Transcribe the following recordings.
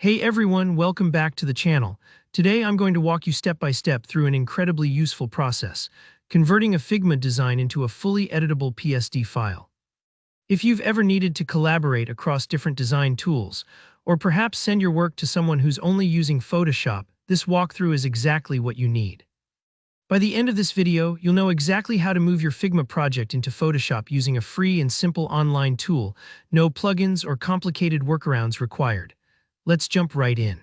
Hey everyone, welcome back to the channel. Today I'm going to walk you step by step through an incredibly useful process, converting a Figma design into a fully editable PSD file. If you've ever needed to collaborate across different design tools, or perhaps send your work to someone who's only using Photoshop, this walkthrough is exactly what you need. By the end of this video, you'll know exactly how to move your Figma project into Photoshop using a free and simple online tool, no plugins or complicated workarounds required. Let's jump right in.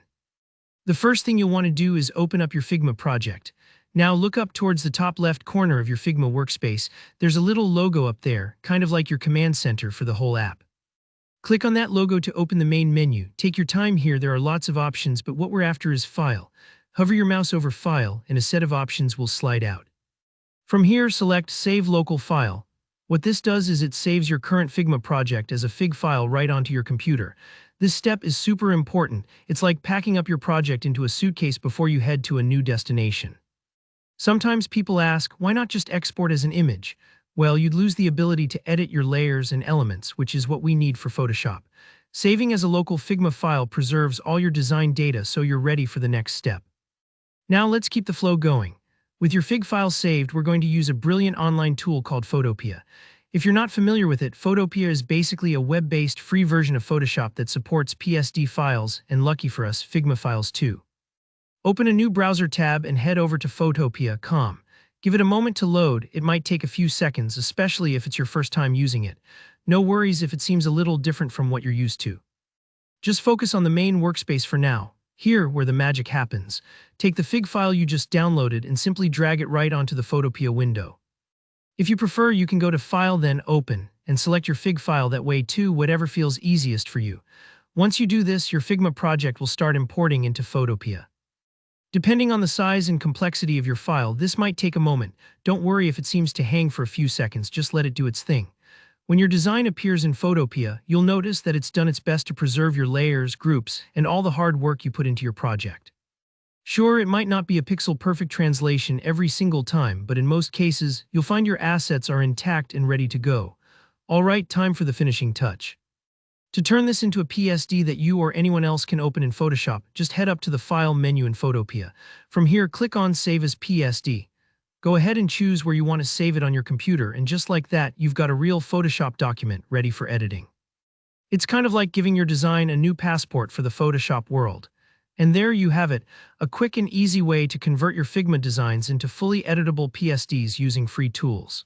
The first thing you'll want to do is open up your Figma project. Now look up towards the top left corner of your Figma workspace. There's a little logo up there, kind of like your command center for the whole app. Click on that logo to open the main menu. Take your time here, there are lots of options, but what we're after is File. Hover your mouse over File, and a set of options will slide out. From here, select Save Local File. What this does is it saves your current Figma project as a Fig file right onto your computer. This step is super important. It's like packing up your project into a suitcase before you head to a new destination. Sometimes people ask, why not just export as an image? Well, you'd lose the ability to edit your layers and elements, which is what we need for Photoshop. Saving as a local Figma file preserves all your design data so you're ready for the next step. Now let's keep the flow going. With your Fig file saved, we're going to use a brilliant online tool called Photopea. If you're not familiar with it, Photopea is basically a web-based free version of Photoshop that supports PSD files and, lucky for us, Figma files too. Open a new browser tab and head over to photopea.com. Give it a moment to load. It might take a few seconds, especially if it's your first time using it. No worries if it seems a little different from what you're used to. Just focus on the main workspace for now. Here, where the magic happens. Take the Fig file you just downloaded and simply drag it right onto the Photopea window. If you prefer, you can go to File, then Open, and select your Fig file that way too, whatever feels easiest for you. Once you do this, your Figma project will start importing into Photopea. Depending on the size and complexity of your file, this might take a moment. Don't worry if it seems to hang for a few seconds, just let it do its thing. When your design appears in Photopea, you'll notice that it's done its best to preserve your layers, groups, and all the hard work you put into your project. Sure, it might not be a pixel-perfect translation every single time, but in most cases, you'll find your assets are intact and ready to go. All right, time for the finishing touch. To turn this into a PSD that you or anyone else can open in Photoshop, just head up to the File menu in Photopea. From here, click on Save as PSD. Go ahead and choose where you want to save it on your computer, and just like that, you've got a real Photoshop document ready for editing. It's kind of like giving your design a new passport for the Photoshop world. And there you have it, a quick and easy way to convert your Figma designs into fully editable PSDs using free tools.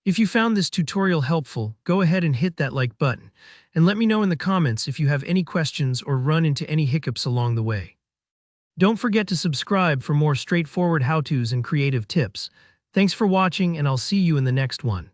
If you found this tutorial helpful, go ahead and hit that like button, and let me know in the comments if you have any questions or run into any hiccups along the way. Don't forget to subscribe for more straightforward how-tos and creative tips. Thanks for watching, and I'll see you in the next one.